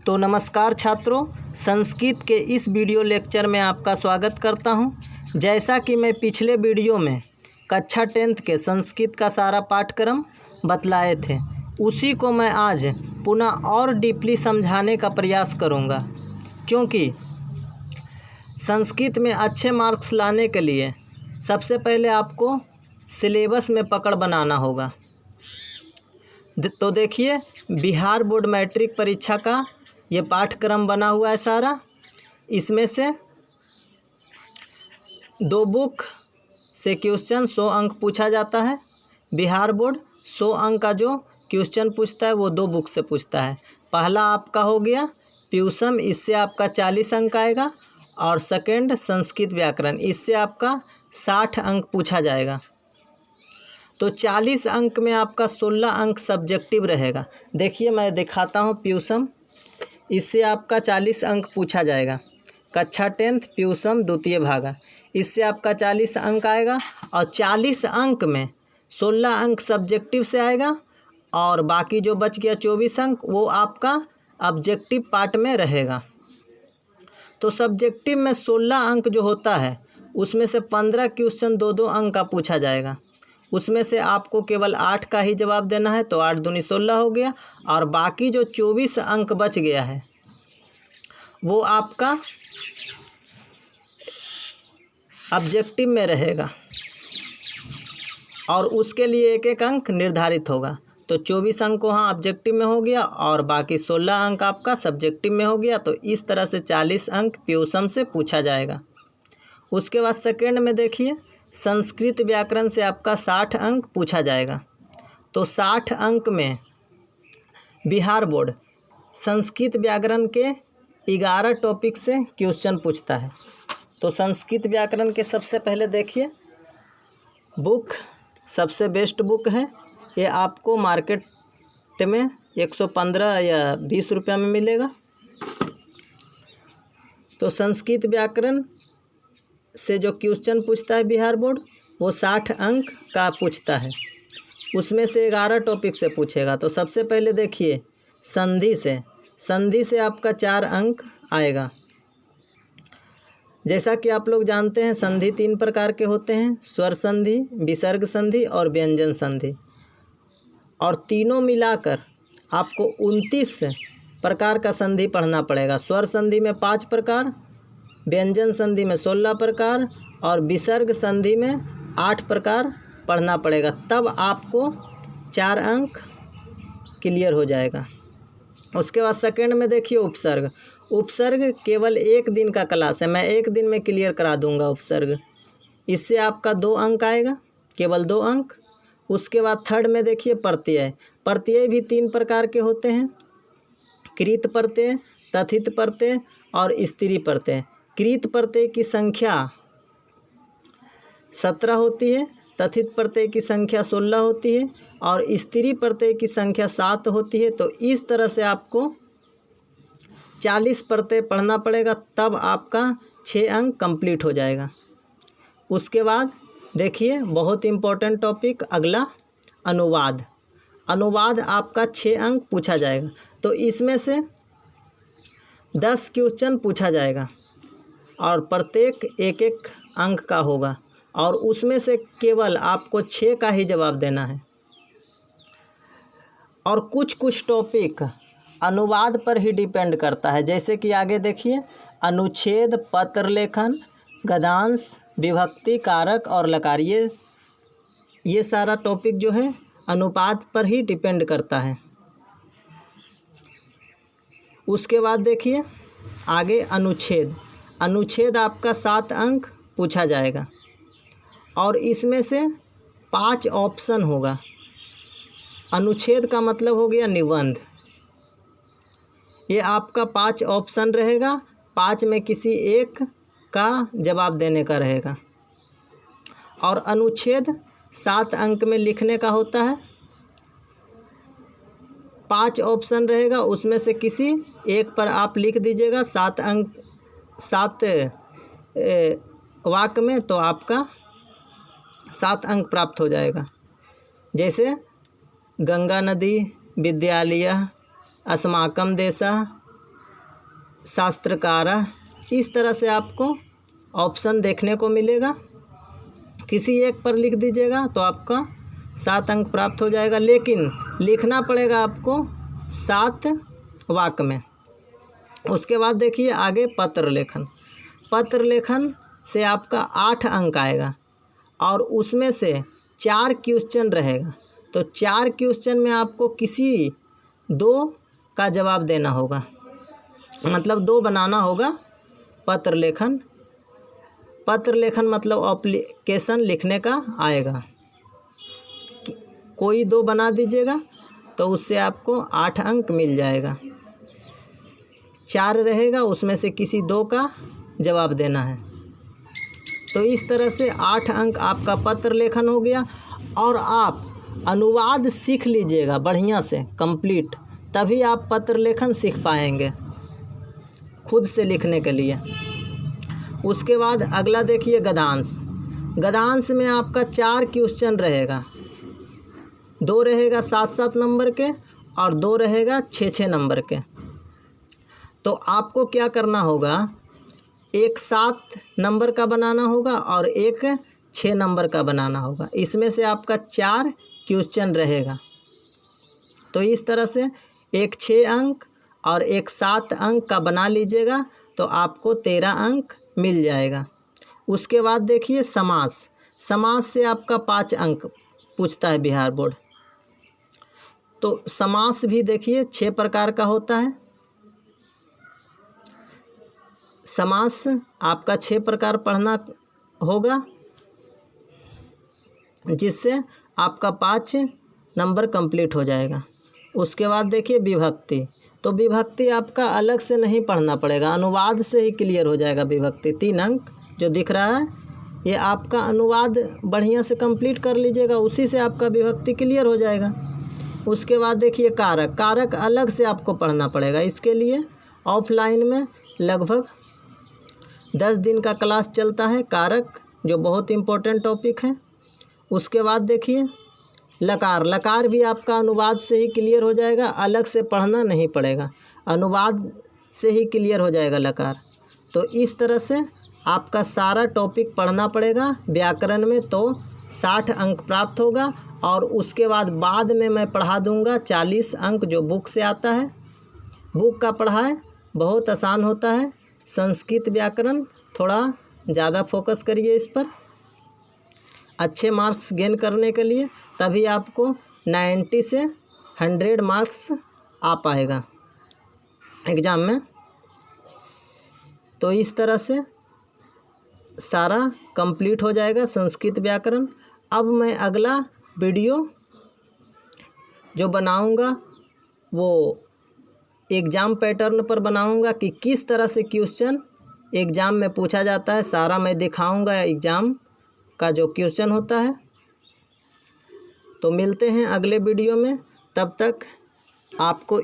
तो नमस्कार छात्रों, संस्कृत के इस वीडियो लेक्चर में आपका स्वागत करता हूं। जैसा कि मैं पिछले वीडियो में कक्षा 10th के संस्कृत का सारा पाठ्यक्रम बतलाए थे, उसी को मैं आज पुनः और डीपली समझाने का प्रयास करूंगा, क्योंकि संस्कृत में अच्छे मार्क्स लाने के लिए सबसे पहले आपको सिलेबस में पकड़ बनाना होगा। तो देखिए, बिहार बोर्ड मैट्रिक परीक्षा का ये पाठ्यक्रम बना हुआ है सारा। इसमें से 2 बुक से क्वेश्चन 100 अंक पूछा जाता है। बिहार बोर्ड 100 अंक का जो क्वेश्चन पूछता है वो 2 बुक से पूछता है। पहला आपका हो गया प्यूसम, इससे आपका 40 अंक आएगा, और सेकंड संस्कृत व्याकरण, इससे आपका 60 अंक पूछा जाएगा। तो 40 अंक में आपका 16 अंक सब्जेक्टिव रहेगा। देखिए मैं दिखाता हूँ प्यूसम, इससे आपका 40 अंक पूछा जाएगा। कक्षा 10th प्यूसम द्वितीय भागा, इससे आपका 40 अंक आएगा, और 40 अंक में 16 अंक सब्जेक्टिव से आएगा, और बाकी जो बच गया 24 अंक वो आपका ऑब्जेक्टिव पार्ट में रहेगा। तो सब्जेक्टिव में 16 अंक जो होता है उसमें से 15 क्वेश्चन 2-2 अंक का पूछा जाएगा। उसमें से आपको केवल 8 का ही जवाब देना है, तो 8 दूनी 16 हो गया, और बाकी जो 24 अंक बच गया है वो आपका ऑब्जेक्टिव में रहेगा, और उसके लिए 1-1 अंक निर्धारित होगा। तो 24 अंक वहाँ ऑब्जेक्टिव में हो गया, और बाकी 16 अंक आपका सब्जेक्टिव में हो गया। तो इस तरह से 40 अंक प्यूसम से पूछा जाएगा। उसके बाद सेकेंड में देखिए, संस्कृत व्याकरण से आपका 60 अंक पूछा जाएगा। तो 60 अंक में बिहार बोर्ड संस्कृत व्याकरण के 11 टॉपिक से क्वेश्चन पूछता है। तो संस्कृत व्याकरण के सबसे पहले देखिए, बुक सबसे बेस्ट बुक है, ये आपको मार्केट में 115 या 20 रुपया में मिलेगा। तो संस्कृत व्याकरण से जो क्वेश्चन पूछता है बिहार बोर्ड वो 60 अंक का पूछता है। उसमें से 11 टॉपिक से पूछेगा। तो सबसे पहले देखिए संधि से आपका 4 अंक आएगा। जैसा कि आप लोग जानते हैं, संधि 3 प्रकार के होते हैं, स्वर संधि, विसर्ग संधि और व्यंजन संधि, और तीनों मिलाकर आपको 29 प्रकार का संधि पढ़ना पड़ेगा। स्वर संधि में 5 प्रकार, व्यंजन संधि में 16 प्रकार, और विसर्ग संधि में 8 प्रकार पढ़ना पड़ेगा, तब आपको 4 अंक क्लियर हो जाएगा। उसके बाद सेकंड में देखिए उपसर्ग केवल 1 दिन का क्लास है, मैं 1 दिन में क्लियर करा दूंगा उपसर्ग। इससे आपका 2 अंक आएगा, केवल 2 अंक। उसके बाद थर्ड में देखिए प्रत्यय भी 3 प्रकार के होते हैं, कृत प्रत्यय, तथित प्रत्यय और स्त्री प्रत्यय। कृत प्रत्यय की संख्या 17 होती है, तथित प्रत्यय की संख्या 16 होती है, और स्त्री प्रत्यय की संख्या 7 होती है। तो इस तरह से आपको 40 प्रत्यय पढ़ना पड़ेगा, तब आपका 6 अंक कंप्लीट हो जाएगा। उसके बाद देखिए बहुत इम्पोर्टेंट टॉपिक अगला, अनुवाद आपका 6 अंक पूछा जाएगा। तो इसमें से 10 क्वेश्चन पूछा जाएगा, और प्रत्येक 1-1 अंक का होगा, और उसमें से केवल आपको 6 का ही जवाब देना है। और कुछ टॉपिक अनुवाद पर ही डिपेंड करता है, जैसे कि आगे देखिए, अनुच्छेद, पत्र लेखन, गद्यांश, विभक्ति, कारक और लकार, ये सारा टॉपिक जो है अनुपात पर ही डिपेंड करता है। उसके बाद देखिए आगे अनुच्छेद आपका 7 अंक पूछा जाएगा, और इसमें से 5 ऑप्शन होगा। अनुच्छेद का मतलब हो गया निबंध, ये आपका 5 ऑप्शन रहेगा, 5 में किसी एक का जवाब देने का रहेगा। और अनुच्छेद 7 अंक में लिखने का होता है, 5 ऑप्शन रहेगा, उसमें से किसी एक पर आप लिख दीजिएगा 7 अंक 7 वाक्य में, तो आपका 7 अंक प्राप्त हो जाएगा। जैसे गंगा नदी, विद्यालय, अस्माकं देशः, शास्त्रकारः, इस तरह से आपको ऑप्शन देखने को मिलेगा। किसी एक पर लिख दीजिएगा तो आपका 7 अंक प्राप्त हो जाएगा, लेकिन लिखना पड़ेगा आपको 7 वाक्य में। उसके बाद देखिए आगे पत्र लेखन। पत्र लेखन से आपका 8 अंक आएगा और उसमें से 4 क्वेश्चन रहेगा। तो 4 क्वेश्चन में आपको किसी 2 का जवाब देना होगा, मतलब 2 बनाना होगा। पत्र लेखन मतलब एप्लीकेशन लिखने का आएगा। कोई 2 बना दीजिएगा तो उससे आपको 8 अंक मिल जाएगा। 4 रहेगा, उसमें से किसी 2 का जवाब देना है। तो इस तरह से 8 अंक आपका पत्र लेखन हो गया। और आप अनुवाद सीख लीजिएगा बढ़िया से कंप्लीट, तभी आप पत्र लेखन सीख पाएंगे खुद से लिखने के लिए। उसके बाद अगला देखिए गद्यांश। गद्यांश में आपका 4 क्वेश्चन रहेगा, 2 रहेगा 7-7 नंबर के और 2 रहेगा 6-6 नंबर के। तो आपको क्या करना होगा, एक 7 नंबर का बनाना होगा और एक 6 नंबर का बनाना होगा। इसमें से आपका 4 क्वेश्चन रहेगा। तो इस तरह से एक 6 अंक और एक 7 अंक का बना लीजिएगा तो आपको 13 अंक मिल जाएगा। उसके बाद देखिए समास। समास से आपका 5 अंक पूछता है बिहार बोर्ड। तो समास भी देखिए 6 प्रकार का होता है। समास आपका 6 प्रकार पढ़ना होगा, जिससे आपका 5 नंबर कंप्लीट हो जाएगा। उसके बाद देखिए विभक्ति। तो विभक्ति आपका अलग से नहीं पढ़ना पड़ेगा, अनुवाद से ही क्लियर हो जाएगा विभक्ति। 3 अंक जो दिख रहा है ये आपका अनुवाद बढ़िया से कंप्लीट कर लीजिएगा, उसी से आपका विभक्ति क्लियर हो जाएगा। उसके बाद देखिए कारक। कारक अलग से आपको पढ़ना पड़ेगा। इसके लिए ऑफलाइन में लगभग 10 दिन का क्लास चलता है कारक, जो बहुत इम्पोर्टेंट टॉपिक है। उसके बाद देखिए लकार। लकार भी आपका अनुवाद से ही क्लियर हो जाएगा, अलग से पढ़ना नहीं पड़ेगा, अनुवाद से ही क्लियर हो जाएगा लकार। तो इस तरह से आपका सारा टॉपिक पढ़ना पड़ेगा व्याकरण में, तो 60 अंक प्राप्त होगा। और उसके बाद में मैं पढ़ा दूंगा 40 अंक जो बुक से आता है। बुक का पढ़ाई बहुत आसान होता है। संस्कृत व्याकरण थोड़ा ज़्यादा फोकस करिए इस पर, अच्छे मार्क्स गेन करने के लिए, तभी आपको 90 से 100 मार्क्स आ पाएगा एग्ज़ाम में। तो इस तरह से सारा कंप्लीट हो जाएगा संस्कृत व्याकरण। अब मैं अगला वीडियो जो बनाऊंगा वो एग्ज़ाम पैटर्न पर बनाऊंगा कि किस तरह से क्वेश्चन एग्ज़ाम में पूछा जाता है, सारा मैं दिखाऊंगा एग्ज़ाम का जो क्वेश्चन होता है। तो मिलते हैं अगले वीडियो में, तब तक आपको